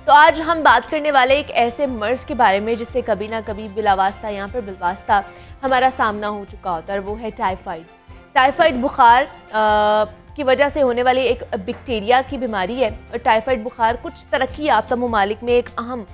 तो आज हम बात करने वाले एक ऐसे मर्ज़ के बारे में जिससे कभी ना कभी बिलावास्ता यहाँ पर बिलवास्ता हमारा सामना हो चुका होता है, वो है टाइफाइड। टाइफाइड बुखार की वजह से होने वाली एक बैक्टीरिया की बीमारी है और टाइफाइड बुखार कुछ तरक्की याफ्ता ममालिक में एक अहम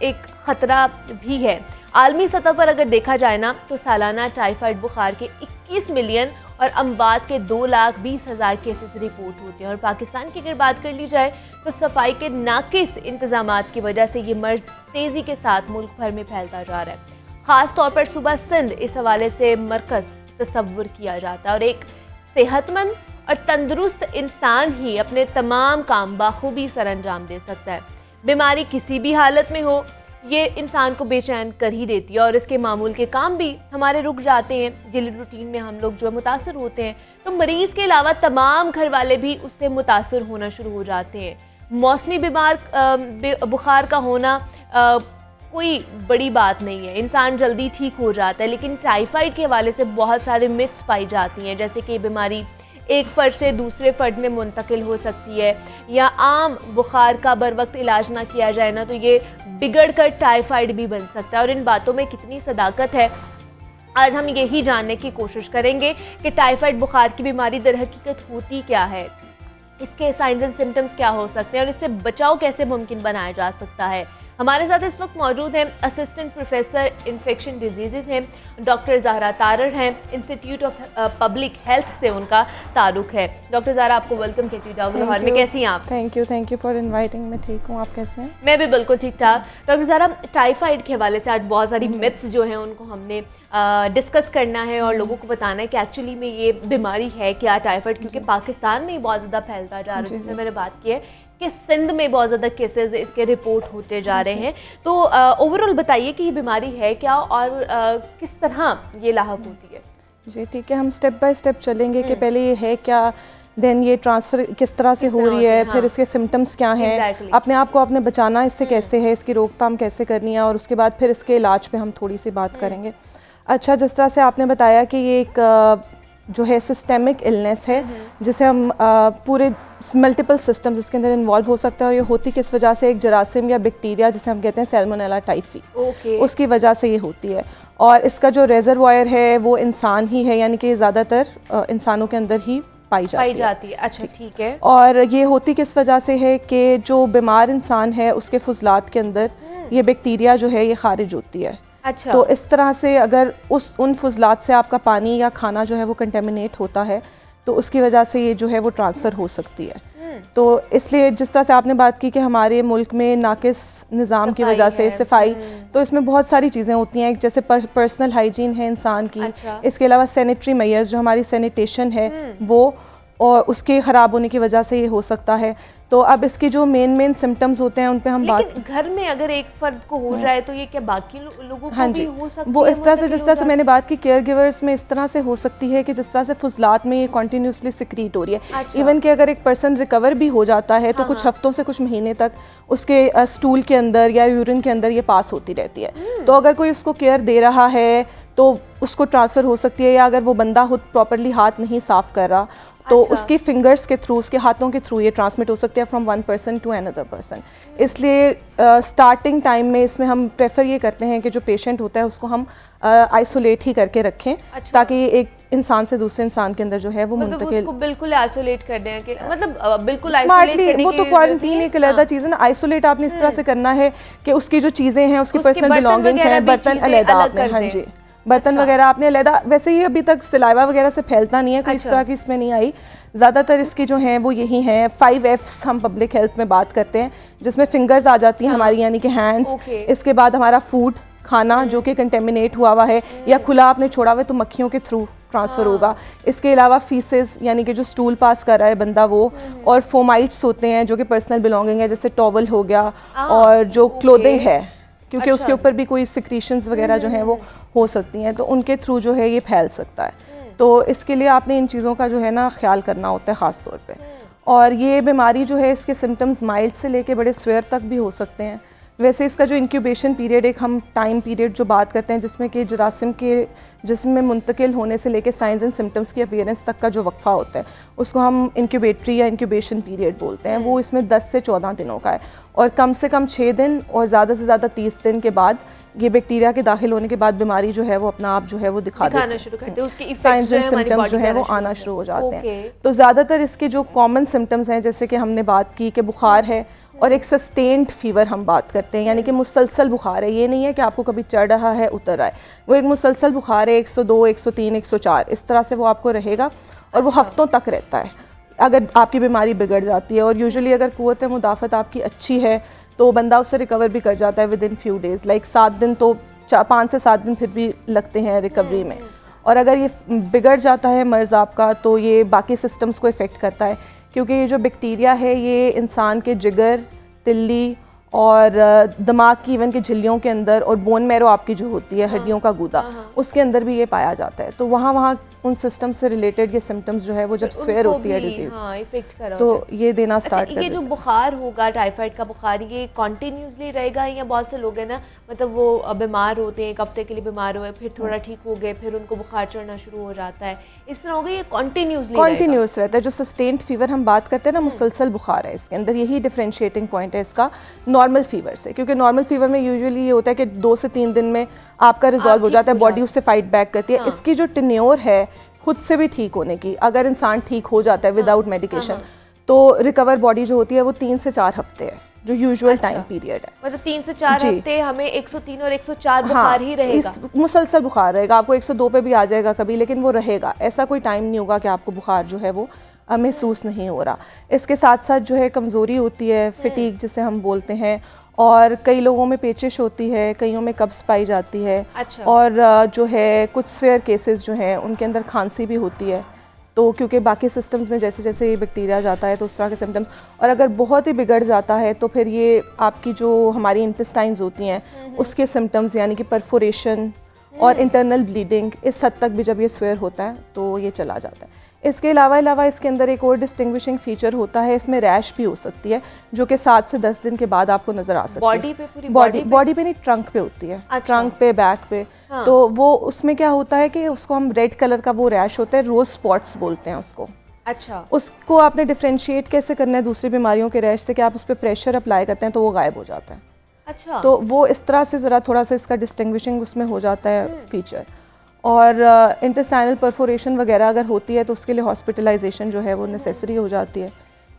एक ख़तरा भी है। आलमी सतह पर अगर देखा जाए ना तो सालाना टाइफाइड बुखार के 21 मिलियन और अमवात के 2,20,000 केसेस रिपोर्ट होते हैं। और पाकिस्तान की अगर बात कर ली जाए तो सफाई के नाकिस इंतजामात की वजह से ये मर्ज़ तेज़ी के साथ मुल्क भर में फैलता जा रहा है। ख़ास तौर पर सूबा सिंध इस हवाले से मरकज़ तस्वुर किया जाता है और एक सेहतमंद और तंदुरुस्त इंसान ही अपने तमाम काम बाखूबी सर अंजाम दे सकता है। बीमारी किसी भी हालत में हो ये इंसान को बेचैन कर ही देती है और इसके मामूल के काम भी हमारे रुक जाते हैं। डेली रूटीन में हम लोग जो है मुतासर होते हैं, तो मरीज़ के अलावा तमाम घर वाले भी उससे मुतासर होना शुरू हो जाते हैं। मौसमी बुखार का होना कोई बड़ी बात नहीं है, इंसान जल्दी ठीक हो जाता है, लेकिन टाइफाइड के हवाले से बहुत सारे मिथ्स पाई जाती हैं, जैसे कि बीमारी एक फ़र्द से दूसरे फ़र्द में मुंतकिल हो सकती है या आम बुखार का बर वक्त इलाज ना किया जाए ना तो ये बिगड़ कर टाइफाइड भी बन सकता है। और इन बातों में कितनी सदाकत है, आज हम यही जानने की कोशिश करेंगे कि टाइफाइड बुखार की बीमारी दर हकीकत होती क्या है, इसके साइंस एंड सिम्टम्स क्या हो सकते हैं और इससे बचाव कैसे मुमकिन बनाया जा सकता है। हमारे साथ इस वक्त मौजूद हैं असिस्टेंट प्रोफेसर इन्फेक्शन डिजीज़ हैं डॉक्टर ज़हरा तारर हैं, इंस्टीट्यूट ऑफ पब्लिक हेल्थ से उनका ताल्लुक़ है। डॉक्टर ज़हरा आपको वेलकम कहती जाऊँ लाहौर में, कैसी हैं आप? Thank you for inviting. मैं ठीक हूँ, आप कैसे हैं? मैं भी बिल्कुल ठीक ठाक। डॉक्टर ज़हरा, टाइफाइड के हवाले से आज बहुत सारी मिथ्स जो हैं उनको हमने डिस्कस करना है और लोगों को बताना है कि एक्चुअली में ये बीमारी है क्या टाइफाइड, क्योंकि पाकिस्तान में ही बहुत ज़्यादा फैलता जा रहा है, जिससे मैंने बात की है कि सिंध में बहुत ज़्यादा केसेस इसके रिपोर्ट होते जा रहे हैं। तो ओवरऑल बताइए कि ये बीमारी है क्या और किस तरह ये लाहक होती है? जी ठीक है, हम स्टेप बाय स्टेप चलेंगे कि पहले ये है क्या, देन ये ट्रांसफ़र किस तरह से हो रही है, फिर इसके सिम्टम्स क्या हैं, अपने आप को आपने बचाना इससे कैसे है, इसकी रोकथाम कैसे करनी है और उसके बाद फिर इसके इलाज पे हम थोड़ी सी बात करेंगे। अच्छा, जिस तरह से आपने बताया कि ये एक जो है सिस्टेमिक इलनेस है जिसे हम पूरे मल्टीपल सिस्टम्स इसके अंदर इन्वॉल्व हो सकते हैं और ये होती किस वजह से, एक जरासीम या बैक्टीरिया जिसे हम कहते हैं सैल्मोनेला टाइफी, उसकी वजह से ये होती है। और इसका जो रेजरवॉयर है वो इंसान ही है, यानी कि ज़्यादातर इंसानों के अंदर ही पाई जाती है। अच्छा ठीक है। और ये होती किस वजह से है कि जो बीमार इंसान है उसके फुजलात के अंदर ये बैक्टीरिया जो है ये खारिज होती है। अच्छा। तो इस तरह से अगर उन फुजलात से आपका पानी या खाना जो है वो कंटेमिनेट होता है तो उसकी वजह से ये जो है वो ट्रांसफ़र हो सकती है। तो इसलिए जिस तरह से आपने बात की कि हमारे मुल्क में नाकिस निज़ाम की वजह से सफाई, तो इसमें बहुत सारी चीज़ें होती हैं, जैसे पर्सनल हाइजीन है इंसान की। अच्छा। इसके अलावा सैनिटरी मेयर्स, जो हमारी सैनिटेशन है वो, और उसके ख़राब होने की वजह से ये हो सकता है। तो अब इसके जो मेन सिम्टम्स होते हैं उन पे हम बात। घर में अगर एक फर्द को हो जाए तो ये क्या बाकी लोगों को भी हो सकती है? वो इस तरह से, जिस तरह से मैंने बात की केयर गिवर्स में, इस तरह से हो सकती है कि जिस तरह से फुजलात में ये कॉन्टीन्यूसली सिक्रीट हो रही है। अच्छा। इवन कि अगर एक पर्सन रिकवर भी हो जाता है तो कुछ हफ्तों से कुछ महीने तक उसके स्टूल के अंदर या यूरिन के अंदर ये पास होती रहती है। तो अगर कोई उसको केयर दे रहा है तो उसको ट्रांसफ़र हो सकती है, या अगर वो बंदा खुद प्रॉपरली हाथ नहीं साफ़ कर रहा तो उसकी फिंगर्स के थ्रू, उसके हाथों के थ्रू ये ट्रांसमिट हो सकती है from one person to another person. इसलिए स्टार्टिंग टाइम में इसमें हम प्रेफर ये करते हैं कि जो पेशेंट होता है उसको हम आइसोलेट ही करके रखें। अच्छा। ताकि एक इंसान से दूसरे इंसान के अंदर जो है वो मुंतकिल, उसको बिल्कुल आइसोलेट कर दें कि मतलब बिल्कुल स्मार्टली, वो तो क्वारंटीन एक अलग चीज़ है ना। आइसोलेट आपने इस तरह से करना है कि उसकी जो चीज़ें हैं, उसकी पर्सनल बिलोंगिंग्स हैं, बर्तन अलग आपने, हाँ जी, बर्तन वगैरह आपने अलहदा। वैसे ही अभी तक सिलावा वगैरह से फैलता नहीं है, कोई इस तरह की इसमें नहीं आई। ज़्यादातर इसकी जो हैं वो यही हैं 5 F's हम पब्लिक हेल्थ में बात करते हैं, जिसमें फिंगर्स आ जाती हैं हमारी, यानी कि हैंड्स। इसके बाद हमारा फूड, खाना जो कि कंटेमिनेट हुआ है या खुला आपने छोड़ा हुआ है तो मक्खियों के थ्रू ट्रांसफ़र होगा। इसके अलावा फीसेस, यानी कि जो स्टूल पास कर रहा है बंदा वो, और फोमाइट्स होते हैं जो कि पर्सनल बिलोंगिंग है, जैसे टॉवल हो गया और जो क्लोथिंग है, क्योंकि उसके ऊपर भी कोई सिक्रीशंस वगैरह जो हैं वो हो सकती हैं, तो उनके थ्रू जो है ये फैल सकता है। तो इसके लिए आपने इन चीज़ों का जो है ना ख्याल करना होता है ख़ास तौर पे। और ये बीमारी जो है इसके सिम्टम्स माइल्ड से लेके बड़े स्वेयर तक भी हो सकते हैं। वैसे इसका जो इंक्यूबेशन पीरियड, एक हम टाइम पीरियड जो बात करते हैं जिसमें कि जरासीम के जिस्म में मुंतकिल होने से लेकर साइंस एंड सिम्टम्स की अपीयरेंस तक का जो वक्फा होता है उसको हम इंक्यूबेटरी या इंक्यूबेशन पीरियड बोलते हैं। वो इसमें 10 से 14 दिनों का है और कम से कम 6 दिन और ज़्यादा से ज़्यादा 30 दिन के बाद ये बैक्टीरिया के दाखिल होने के बाद बीमारी जो है वो अपना आप जो है वो दिखाना शुरू करते हैं, साइंस एंड सिम्टम्स जो है वो आना शुरू हो जाते हैं। तो ज़्यादातर इसके जो कॉमन सिम्टम्स हैं जैसे कि हमने बात की कि बुखार है और एक सस्टेन्ड फीवर हम बात करते हैं, यानी कि मुसलसल बुखार है। ये नहीं है कि आपको कभी चढ़ रहा है उतर आए, वो एक मुसलसल बुखार है 102, 103, 104 इस तरह से वो आपको रहेगा और वो हफ्तों तक रहता है अगर आपकी बीमारी बिगड़ जाती है। और यूजुअली अगर क़ुव्वत मुदाफ़त आपकी अच्छी है तो बंदा उससे रिकवर भी कर जाता है with in few days, like 7 दिन तो 5 से 7 दिन फिर भी लगते हैं रिकवरी में। और अगर ये बिगड़ जाता है मर्ज़ आपका तो ये बाकी सिस्टम्स को इफ़ेक्ट करता है, क्योंकि ये जो बैक्टीरिया है ये इंसान के जिगर, तिल्ली और दिमाग की इवन के झिल्लियों के अंदर और बोन मैरो आपकी जो होती है हड्डियों का गूदा उसके अंदर भी ये पाया जाता है। तो वहाँ उन सिस्टम से रिलेटेड ये सिम्टम्स जो है वो जब स्वेयर होती है डिजीज इफेक्ट कर तो ये देना स्टार्ट कर ये जो बुखार होगा टाइफाइड का बुखार ये कंटिन्यूसली रहेगा या बहुत से लोग हैं ना मतलब वो बीमार होते हैं, एक हफ्ते के लिए बीमार हुए फिर थोड़ा ठीक हो गए फिर उनको बुखार चढ़ना शुरू हो जाता है, इस तरह होगा ये कंटिन्यूस रहता है। जो सस्टेन्ड फीवर हम बात करते हैं ना मुसलसल बुखार है, इसके अंदर यही डिफरेंशिएटिंग पॉइंट है इसका नॉर्मल फीवर से, क्योंकि नॉर्मल फीवर में यूजुअली ये होता है कि 2 से 3 दिन में आपका रिजॉल्व हो जाता है, बॉडी उससे फाइट बैक करती है। इसकी जो टेन्योर है खुद से भी ठीक होने की, अगर इंसान ठीक हो जाता है विदाउट मेडिकेशन तो रिकवर बॉडी जो होती है वो 3 से 4 हफ्ते है जो यूजुअल टाइम पीरियड है। मतलब 3 से 4 हफ्ते हमें 103 और 104 बुखार ही रहेगा, मुसलसल बुखार रहेगा। आपको 102 पे भी आ जाएगा कभी, लेकिन वो रहेगा, ऐसा कोई टाइम नहीं होगा कि आपको बुखार जो है वो महसूस नहीं हो रहा। इसके साथ साथ जो है कमज़ोरी होती है, फिटीग जिसे हम बोलते हैं, और कई लोगों में पेचिश होती है, कईयों में कब्ज़ पाई जाती है। और जो है कुछ स्वेयर केसेस जो हैं उनके अंदर खांसी भी होती है। तो क्योंकि बाकी सिस्टम्स में जैसे जैसे ये बैक्टीरिया जाता है तो उस तरह के सिम्टम्स, और अगर बहुत ही बिगड़ जाता है तो फिर ये आपकी जो हमारी इंटेस्टाइन्स होती हैं उसके सिम्टम्स यानी कि परफोरेशन और इंटरनल ब्लीडिंग, इस हद तक भी जब ये स्वेयर होता है तो ये चला जाता है। इसके अलावा इसके अंदर एक और डिस्टिंग्विशिंग फीचर होता है, इसमें रैश भी हो सकती है जो कि 7 से 10 दिन के बाद आपको नजर आ सकती है। बॉडी पे पूरी बॉडी पे नहीं, ट्रंक पे होती है। ट्रंक पे, बैक पे। तो वो उसमें क्या होता है कि उसको हम रेड कलर का वो रैश होता है, रोज स्पॉट्स बोलते हैं उसको। अच्छा, उसको आपने डिफ्रेंशिएट कैसे करना है दूसरी बीमारियों के रैश से कि आप उस पर प्रेशर अप्लाई करते हैं तो वो गायब हो जाता है। अच्छा, तो वो इस तरह से ज़रा थोड़ा सा इसका डिस्टिंग्विशिंग उसमें हो जाता है फीचर। और इंटेस्टाइनल परफोरेशन वगैरह अगर होती है तो उसके लिए हॉस्पिटलाइजेशन जो है वो नेसेसरी हो जाती है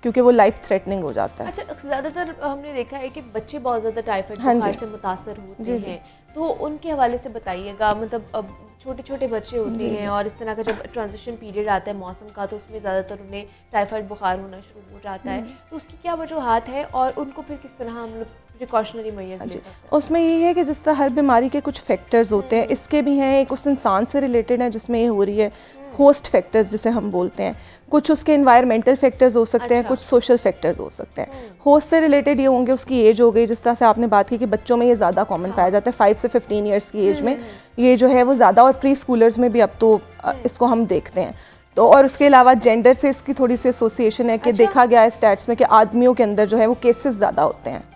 क्योंकि वो लाइफ थ्रेटनिंग हो जाता है। अच्छा, ज़्यादातर हमने देखा है कि बच्चे बहुत ज़्यादा टाइफाइड बुखार से मुतासर होते हैं, तो उनके हवाले से बताइएगा। मतलब अब छोटे छोटे बच्चे होते हैं और इस तरह का जब ट्रांजिशन पीरियड आता है मौसम का तो उसमें ज़्यादातर उन्हें टाइफाइड बुखार होना शुरू हो जाता है, तो उसकी क्या वजूहात है और उनको फिर किस तरह हम लोग प्रिकॉशनरी मेजर्स ले सकते हैं? उसमें यही है कि जिस तरह हर बीमारी के कुछ फैक्टर्स होते हैं, इसके भी हैं। एक उस इंसान से रिलेटेड है जिसमें ये हो रही है, होस्ट फैक्टर्स जिसे हम बोलते हैं, कुछ उसके एनवायरमेंटल फैक्टर्स हो सकते हैं, कुछ सोशल फैक्टर्स हो सकते हैं। होस्ट से रिलेटेड ये होंगे उसकी एज हो गई, जिस तरह से आपने बात की कि बच्चों में ये ज़्यादा कॉमन पाया जाता है, 5 से 15 ईयर्स की एज में ये जो है वो ज़्यादा, और प्री स्कूलर्स में भी अब तो इसको हम देखते हैं। तो और उसके अलावा जेंडर से इसकी थोड़ी सी एसोसिएशन है कि देखा गया है स्टैट्स में कि आदमियों के अंदर जो है वो केसेस ज़्यादा होते हैं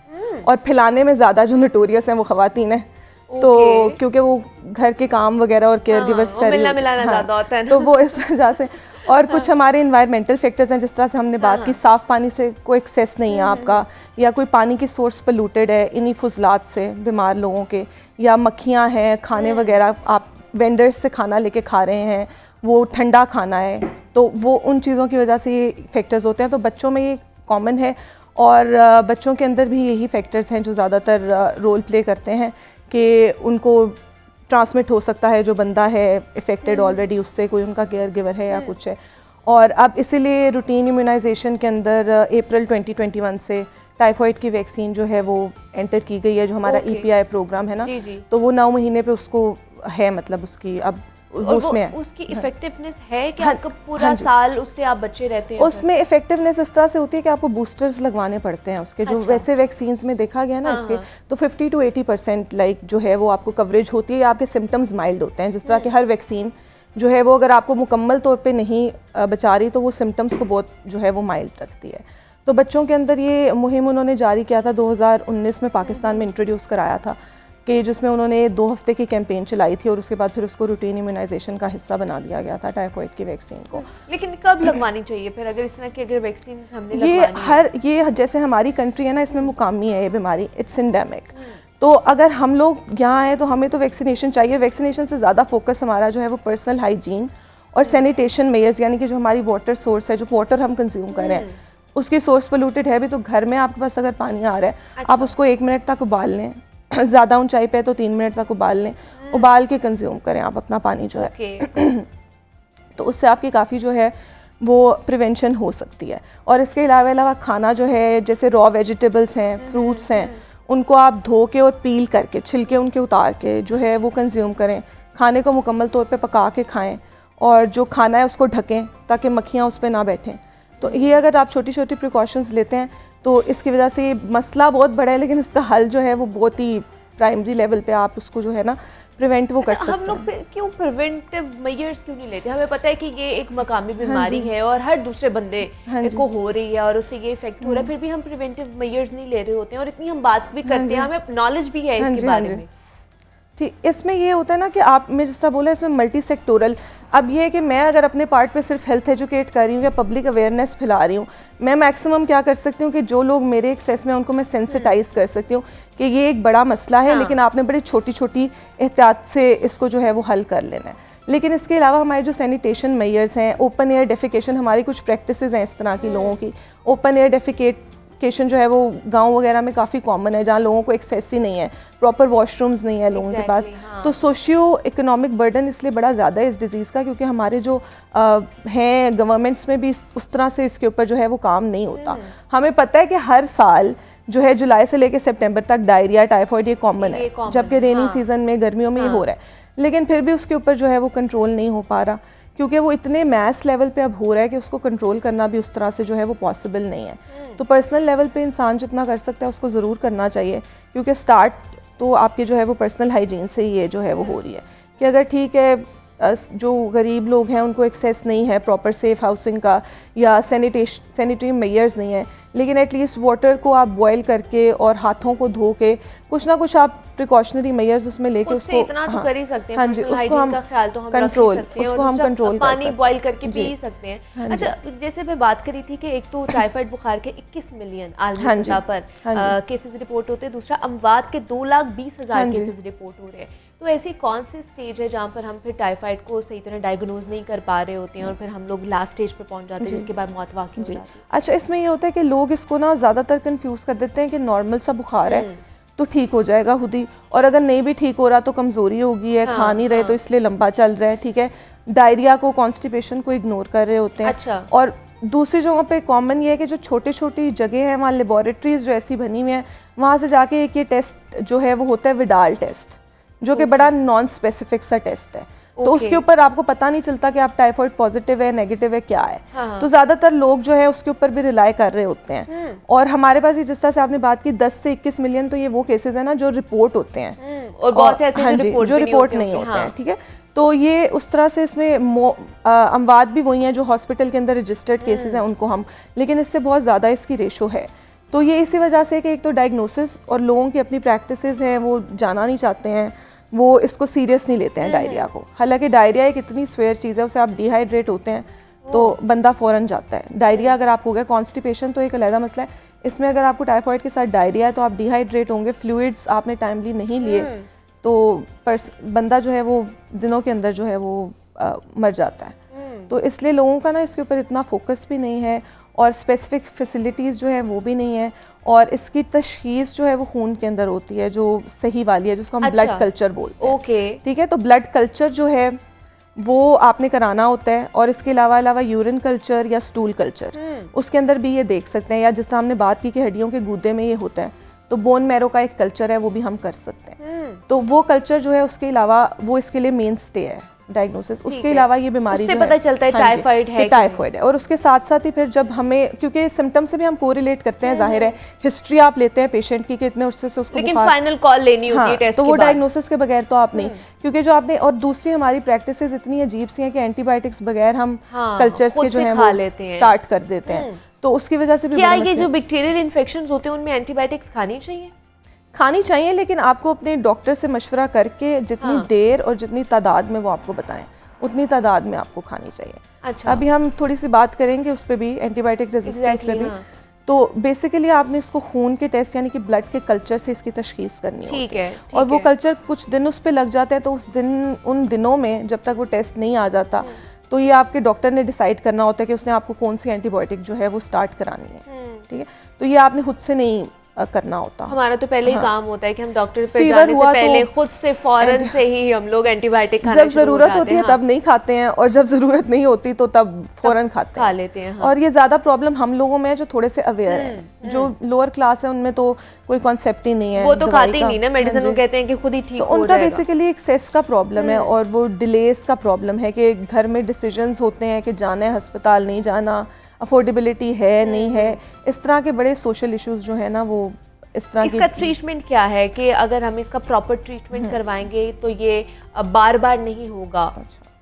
और फैलाने में ज़्यादा जो नोटोरियस हैं वो ख़वातीन हैं। तो क्योंकि वो घर के काम वगैरह और केयर गिवर्स का ज़्यादा होता है ना, तो वो इस वजह से। और कुछ हमारे इन्वायरमेंटल फैक्टर्स हैं, जिस तरह से हमने बात की, साफ़ पानी से कोई एक्सेस नहीं है आपका, या कोई पानी की सोर्स पोल्यूटेड है इन्हीं फुजलात से बीमार लोगों के, या मक्खियाँ हैं, खाने वगैरह आप वेंडर्स से खाना लेके खा रहे हैं, वो ठंडा खाना है, तो वो उन चीज़ों की वजह से ये फैक्टर्स होते हैं। तो बच्चों में ये कॉमन है और बच्चों के अंदर भी यही फैक्टर्स हैं जो ज़्यादातर रोल प्ले करते हैं कि उनको ट्रांसमिट हो सकता है, जो बंदा है इफ़ेक्टेड ऑलरेडी उससे, कोई उनका केयर गिवर है या कुछ है। और अब इसीलिए रूटीन इम्यूनाइजेशन के अंदर अप्रैल 2021 से टाइफॉइड की वैक्सीन जो है वो एंटर की गई है, जो हमारा EPI प्रोग्राम है ना, तो वो 9 महीने पे उसको है, मतलब उसकी अब उसमें है। उसकी इफेक्टिवनेस है कि आपका पूरा साल उससे आप बच्चे रहते हैं? उसमें इफेक्टिवनेस इस तरह से होती है कि आपको बूस्टर्स लगवाने पड़ते हैं उसके, जो वैसे वैक्सीन्स में देखा गया ना इसके, तो 50 to 80% लाइक जो है वो आपको कवरेज होती है, या आपके सिम्टम्स माइल्ड होते हैं। जिस तरह की हर वैक्सीन जो है वो अगर आपको मुकम्मल तौर पे नहीं बचा रही तो वो सिम्टम्स को बहुत जो है वो माइल्ड रखती है। तो बच्चों के अंदर ये मुहिम उन्होंने जारी किया था 2019 में, पाकिस्तान में इंट्रोड्यूस कराया था, कि जिसमें उन्होंने 2 हफ्ते की कैंपेन चलाई थी और उसके बाद फिर उसको रूटीन इम्यूनाइजेशन का हिस्सा बना दिया गया था टाइफाइड की वैक्सीन को। लेकिन कब लगवानी चाहिए फिर, अगर इस तरह की अगर वैक्सीन हमने ये जैसे हमारी कंट्री है ना, इसमें मुकामी है ये बीमारी, इट्स एंडेमिक। तो अगर हम लोग यहाँ आए तो हमें तो वैक्सीनेशन चाहिए। वैक्सीनेशन से ज़्यादा फोकस हमारा जो है वो पर्सनल हाइजीन और सैनिटेशन मेयर्स, यानी कि जो हमारी वाटर सोर्स है, जो वाटर हम कंज्यूम कर रहे हैं उसकी सोर्स पोल्यूटेड है भी, तो घर में आपके पास अगर पानी आ रहा है, आप उसको 1 मिनट तक उबाल लें, ज़्यादा ऊंचाई पे तो 3 मिनट तक उबाल लें, उबाल के कंज्यूम करें आप अपना पानी जो है तो उससे आपकी काफ़ी जो है वो प्रिवेंशन हो सकती है। और इसके अलावा खाना जो है, जैसे रॉ वेजिटेबल्स हैं, फ्रूट्स हैं, उनको आप धो के और पील करके, छिलके उनके उतार के जो है वो कंज्यूम करें। खाने को मुकम्मल तौर पे पका के खाएं और जो खाना है उसको ढकें ताकि मक्खियाँ उस पर ना बैठें। तो ये अगर आप छोटी छोटी प्रिकॉशंस लेते हैं तो इसकी वजह से ये मसला बहुत बड़ा है, लेकिन इसका हल जो है वो बहुत ही प्राइमरी लेवल पे आप उसको जो है ना प्रिवेंट वो कर सकते हैं। हम लोग क्यों प्रिवेंटिव मेजर्स क्यों नहीं लेते? हमें पता है कि ये एक मकामी बीमारी है और हर दूसरे बंदे को हो रही है और उससे ये इफेक्ट हो रहा है, फिर भी हम प्रिवेंटिव मेजर्स नहीं ले रहे होते हैं और इतनी हम बात भी करते हैं, हमें नॉलेज भी है इसके बारे में। ठीक, इसमें ये होता है ना कि आप, मैं जिस तरह बोला, इसमें मल्टी सेक्टोरल, अब ये है कि मैं अगर अपने पार्ट पे सिर्फ हेल्थ एजुकेट कर रही हूँ या पब्लिक अवेयरनेस फैला रही हूँ, मैं मैक्सिमम क्या कर सकती हूँ कि जो लोग मेरे एक्सेस में उनको मैं सेंसिटाइज कर सकती हूँ कि ये एक बड़ा मसला है, लेकिन आपने बड़ी छोटी छोटी एहतियात से इसको जो है वो हल कर लेना है। लेकिन इसके अलावा हमारे जो सैनिटेशन मेयर्स हैं, ओपन एयर डेफिकेशन, हमारी कुछ प्रैक्टिसेस हैं इस तरह की लोगों की। ओपन एयर डेफिकेशन जो है वो गांव वगैरह में काफ़ी कॉमन है, जहाँ लोगों को एक्सेस ही नहीं है, प्रॉपर वॉशरूम्स नहीं है लोगों के पास। तो सोशियो इकोनॉमिक बर्डन इसलिए बड़ा ज़्यादा है इस डिज़ीज़ का, क्योंकि हमारे जो हैं गवर्नमेंट्स में भी उस तरह से इसके ऊपर जो है वो काम नहीं होता। हमें पता है कि हर साल जो है जुलाई से लेकर सितंबर तक डायरिया, टाइफाइड ये कॉमन है, जबकि रेनी सीजन में, गर्मियों में ये हो रहा है, लेकिन फिर भी उसके ऊपर जो है वो कंट्रोल नहीं हो पा रहा, क्योंकि वो इतने मैस लेवल पे अब हो रहा है कि उसको कंट्रोल करना भी उस तरह से जो है वो पॉसिबल नहीं है। तो पर्सनल लेवल पे इंसान जितना कर सकता है उसको ज़रूर करना चाहिए, क्योंकि स्टार्ट तो आपके जो है वो पर्सनल हाइजीन से ही ये जो है वो हो रही है कि अगर ठीक है जो गरीब लोग हैं उनको एक्सेस नहीं है प्रॉपर सेफ हाउसिंग का या सैनिटरी मेयर्स नहीं है, लेकिन एटलीस्ट वाटर को आप बॉयल करके और हाथों को धो के कुछ ना कुछ आप प्रिकॉशनरी मेयर्स उसमें लेके उसको इतना तो कर ही सकते हैं। हाँ जी, उसको हम कंट्रोल, उसको हम कंट्रोल कर सकते हैं, पानी बॉयल करके पी सकते हैं। अच्छा, जैसे मैं बात करी थी कि एक तो टाइफाइड बुखार के 21 मिलियन आलमी सतह पर केसेस रिपोर्ट होते हैं, दूसरा अमवात के 2,20,000 केसेस रिपोर्ट हो रहे हैं। तो ऐसी कौन सी स्टेज है जहाँ पर हम फिर टाइफाइड को सही तरह डायग्नोज नहीं कर पा रहे होते हैं और फिर हम लोग लास्ट स्टेज पे पहुँच जाते हैं जिसके बाद मौत वाक़ई हो जाती है? अच्छा, इसमें ये होता है कि लोग इसको ना ज़्यादातर कंफ्यूज कर देते हैं कि नॉर्मल सा बुखार है तो ठीक हो जाएगा खुद ही, और अगर नहीं भी ठीक हो रहा तो कमज़ोरी होगी है, खा नहीं रहे तो इसलिए लंबा चल रहा है, ठीक है, डायरिया को, कॉन्स्टिपेशन को इग्नोर कर रहे होते हैं। अच्छा। और दूसरी जगहों पे कॉमन ये है कि जो छोटी छोटी जगह हैं वहाँ लेबॉरेटरीज जो ऐसी बनी हुई हैं, वहाँ से जाके एक ये टेस्ट जो है वो होता है विडाल टेस्ट, जो कि बड़ा नॉन स्पेसिफिक सा टेस्ट है। तो उसके ऊपर आपको पता नहीं चलता कि आप टाइफाइड पॉजिटिव है, नेगेटिव है, क्या है। तो ज़्यादातर लोग जो है उसके ऊपर भी रिलाई कर रहे होते हैं। और हमारे पास ये जिस तरह से आपने बात की 10 से 21 मिलियन, तो ये वो केसेस हैं ना जो रिपोर्ट होते हैं और बहुत से ऐसे जो रिपोर्ट नहीं होते हैं, ठीक है। तो ये उस तरह से इसमें अमवात भी वही हैं जो हॉस्पिटल के अंदर रजिस्टर्ड केसेस हैं उनको हम, लेकिन इससे बहुत ज़्यादा इसकी रेशो है। तो ये इसी वजह से कि एक तो डायग्नोसिस और लोगों की अपनी प्रैक्टिसेस हैं, वो जाना नहीं चाहते हैं, वो इसको सीरियस नहीं लेते हैं डायरिया को। हालांकि डायरिया एक इतनी स्वेयर चीज़ है, उसे आप डिहाइड्रेट होते हैं तो बंदा फ़ौरन जाता है। डायरिया अगर आप हो गया, कॉन्स्टिपेशन तो एक अलग मसला है, इसमें अगर आपको टाइफाइड के साथ डायरिया है तो आप डिहाइड्रेट होंगे, फ्लूइड्स आपने टाइमली नहीं लिए तो बंदा जो है वो दिनों के अंदर जो है वो मर जाता है। तो इसलिए लोगों का ना इसके ऊपर इतना फोकस भी नहीं है और स्पेसिफिक फैसिलिटीज़ जो है वो भी नहीं है, और इसकी तशखीस जो है वो खून के अंदर होती है जो सही वाली है, जिसको हम ब्लड कल्चर बोलते हैं। ठीक है, तो ब्लड कल्चर जो है वो आपने कराना होता है, और इसके अलावा यूरिन कल्चर या स्टूल कल्चर उसके अंदर भी ये देख सकते हैं, या जिस तरह हमने बात की कि हड्डियों के गूदे में ये होता है तो बोन मैरो का एक कल्चर है वो भी हम कर सकते हैं। तो वो कल्चर जो है उसके अलावा वो इसके लिए मेन स्टे है डायग्नोसिस। उसके अलावा ये बीमारी उससे पता चलता है टाइफाइड है, टाइफाइड है। और उसके साथ साथ ही फिर जब हमें, क्योंकि सिम्टम से भी हम कोरिलेट करते हैं, जाहिर है हिस्ट्री आप लेते हैं पेशेंट की कितने उससे उसको, लेकिन फाइनल कॉल लेनी होती है टेस्ट तो वो डायग्नोसिस के बगैर तो आप नहीं, क्योंकि जो आपने, और दूसरी हमारी प्रैक्टिसेस इतनी अजीब सी हैं कि एंटीबायोटिक्स बगैर हम कल्चर्स के जो है वो स्टार्ट कर देते हैं। तो उसकी वजह से भी क्या ये जो बैक्टीरियल इन्फेक्शंस होते हैं उनमें एंटीबायोटिक्स खानी चाहिए, लेकिन आपको अपने डॉक्टर से मशवरा करके जितनी देर और जितनी तादाद में वो आपको बताएं उतनी तादाद में आपको खानी चाहिए। अच्छा। अभी हम थोड़ी सी बात करेंगे उस पर भी, एंटीबायोटिक रेजिस्टेंस पे भी। तो बेसिकली आपने इसको खून के टेस्ट यानी कि ब्लड के कल्चर से इसकी तशखीस करनी होती है, और वो कल्चर कुछ दिन उस पर लग जाते हैं, तो उन दिनों में जब तक वो टेस्ट नहीं आ जाता तो ये आपके डॉक्टर ने डिसाइड करना होता है कि उसने आपको कौन सी एंटीबायोटिक जो है वो स्टार्ट करानी है। ठीक है, तो ये आपने खुद से नहीं करना होता। हमारा तो पहले ही काम होता है कि हम डॉक्टर पे जाने से पहले खुद से फौरन से ही हम लोग एंटीबायोटिक खाना जब जरूरत होती है तब नहीं खाते हैं, और जब जरूरत नहीं होती तो तब फौरन खा लेते हैं। और ये ज्यादा प्रॉब्लम हम लोगों में है जो थोड़े से अवेयर हैं। जो लोअर क्लास है उनमें तो कोई कॉन्सेप्ट ही नहीं है, वो तो खाते ही नहीं ना मेडिसिन, वो कहते हैं कि खुद ही ठीक हो जाएगा। उनका बेसिकली एक्सेस का प्रॉब्लम है और वो डिलेस का प्रॉब्लम है कि घर में डिसीजंस होते हैं कि जाना है अस्पताल, नहीं जाना, अफोर्डेबिलिटी है नहीं है, इस तरह के बड़े सोशल इश्यूज जो है ना वो इस तरह। इसका ट्रीटमेंट क्या है कि अगर हम इसका प्रॉपर ट्रीटमेंट करवाएंगे तो ये बार बार नहीं होगा?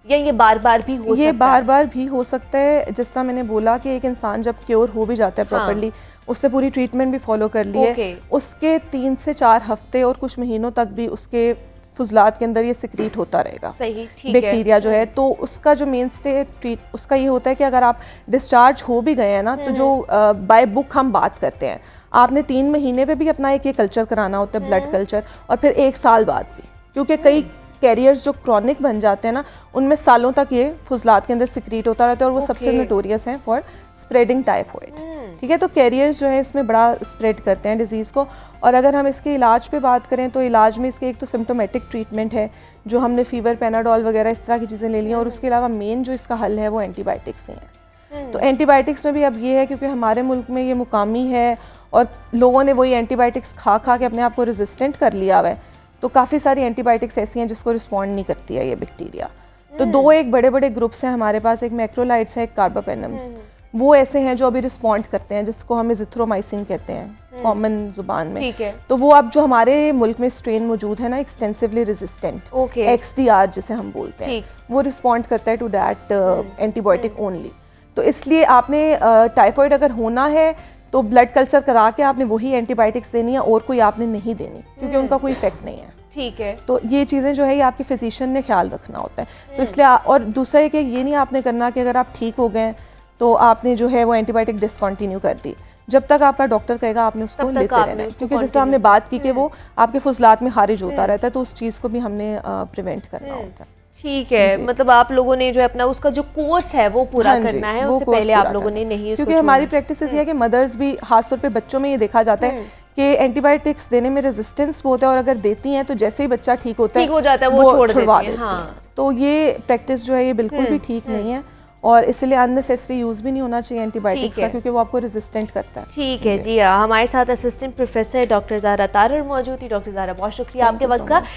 या ये बार बार भी हो सकता है? ये बार बार भी हो सकता है। जिस तरह मैंने बोला कि एक इंसान जब क्योर हो भी जाता है प्रॉपर्ली, उससे पूरी ट्रीटमेंट भी फॉलो कर ली है, उसके 3 से 4 हफ्ते और कुछ महीनों तक भी उसके फुजलात के अंदर ये सिक्रीट होता रहेगा। सही, ठीक बैक्टीरिया जो है। तो उसका जो मेन स्टे उसका ये होता है कि अगर आप डिस्चार्ज हो भी गए हैं ना, तो जो बाय बुक हम बात करते हैं, आपने 3 महीने पे भी अपना एक ये कल्चर कराना होता है, ब्लड कल्चर, और फिर 1 साल बाद भी, क्योंकि कई कैरियर्स जो क्रॉनिक बन जाते हैं ना उनमें सालों तक ये फुजलात के अंदर सिक्रीट होता रहता है, और वो सबसे नोटोरियस हैं फॉर स्प्रेडिंग टाइफॉइड। ठीक है, तो कैरियर्स जो है इसमें बड़ा स्प्रेड करते हैं डिजीज़ को। और अगर हम इसके इलाज पे बात करें तो इलाज में इसके एक तो सिम्टोमेटिक ट्रीटमेंट है, जो हमने फीवर, पैनाडोल वगैरह इस तरह की चीज़ें ले ली हैं, और उसके अलावा मेन जो इसका हल है वो एंटीबायोटिक्स ही हैं। तो एंटीबायोटिक्स में भी अब ये है क्योंकि हमारे मुल्क में ये मुकामी है और लोगों ने वही एंटीबायोटिक्स खा के अपने आप को रेजिस्टेंट कर लिया हुआ है, तो काफ़ी सारी एंटीबायोटिक्स ऐसी हैं जिसको रिस्पॉन्ड नहीं करती है ये बैक्टीरिया। तो 2 एक बड़े बड़े ग्रुप्स हैं हमारे पास, एक मैक्रोलाइड्स है, एक कार्बापेनम्स। वो ऐसे हैं जो अभी रिस्पॉन्ड करते हैं, जिसको हमें जिथ्रोमाइसिन कहते हैं कॉमन जुबान में। ठीक है। तो वो अब जो हमारे मुल्क में स्ट्रेन मौजूद है ना, एक्सटेंसिवली रेजिस्टेंट, XDR जिसे हम बोलते हैं, वो रिस्पॉन्ड करता है टू दैट एंटीबायोटिक ओनली। तो इसलिए आपने टाइफॉइड अगर होना है तो ब्लड कल्चर करा के आपने वही एंटीबायोटिक्स देनी है, और कोई आपने नहीं देनी, क्योंकि उनका कोई इफेक्ट नहीं है। ठीक है। तो ये चीज़ें जो है ये आपके फिजिशियन ने ख्याल रखना होता है। तो इसलिए और दूसरा है कि ये नहीं आपने करना कि अगर आप ठीक हो गए तो आपने जो है वो एंटीबायोटिक डिसकंटिन्यू कर दी। जब तक आपका डॉक्टर कहेगा आपने उसको लेते रहना है, क्योंकि जिस तरह हमने बात की कि वो आपके फुजलात में खारिज होता रहता है, तो उस चीज़ को भी हमने प्रिवेंट करना होता है। ठीक है, मतलब आप लोगों ने जो है अपना उसका जो कोर्स है वो पूरा करना है, उससे पहले आप लोगों ने नहीं, क्योंकि हमारी प्रैक्टिस ये है कि मदर्स भी, खासतौर पे बच्चों में ये देखा जाता है कि एंटीबायोटिक्स देने में रेजिस्टेंस होता है, और अगर देती हैं तो जैसे ही बच्चा ठीक होता है, ठीक हो जाता है, वो छुड़वा देती हैं। तो ये प्रैक्टिस जो है ये बिल्कुल भी ठीक नहीं है, और इसलिए अननेसेसरी यूज भी नहीं होना चाहिए एंटीबायोटिक्स का, क्योंकि वो आपको रेजिस्टेंट करता है। ठीक है जी, हमारे साथ assistant professor doctor Zahra Tarar मौजूद थी। डॉक्टर ज़हरा, बहुत शुक्रिया आपके वक्त का।